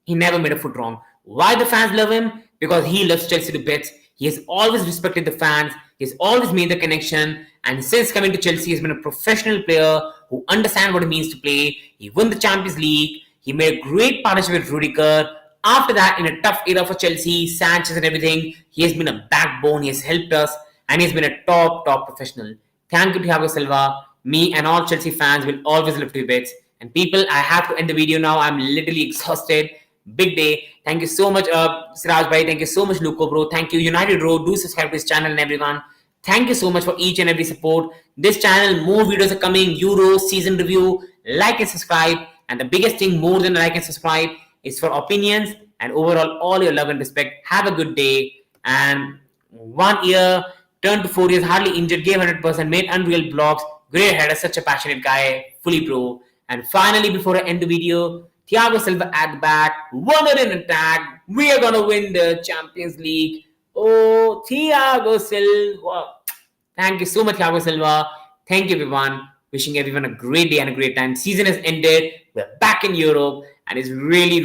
he never made a foot wrong. Why the fans love him? Because he loves Chelsea to bits. He has always respected the fans. He has always made the connection. And since coming to Chelsea, he has been a professional player who understands what it means to play. He won the Champions League. He made a great partnership with Rudiger. After that, in a tough era for Chelsea, Sanchez and everything, he has been a backbone. He has helped us. And he has been a top professional. Thank you, Thiago Silva. Me and all Chelsea fans will always love to bits. And people, I have to end the video now. I'm literally exhausted. Big day. Thank you so much, Siraj Bhai. Thank you so much, Luco, bro. Thank you, United Road. Do subscribe to this channel and everyone. Thank you so much for each and every support. This channel, more videos are coming. Euro, season review. Like and subscribe. And the biggest thing, more than like and subscribe, is for opinions and overall all your love and respect. Have a good day. And 1 year, turned to 4 years, hardly injured, gave 100%, made unreal blocks. Great header, such a passionate guy, fully pro. And finally, before I end the video, Thiago Silva at the back, won it in attack. We are going to win the Champions League. Oh, Thiago Silva. Thank you so much, Thiago Silva. Thank you, everyone. Wishing everyone a great day and a great time. Season has ended. We're back in Europe, and it's really, really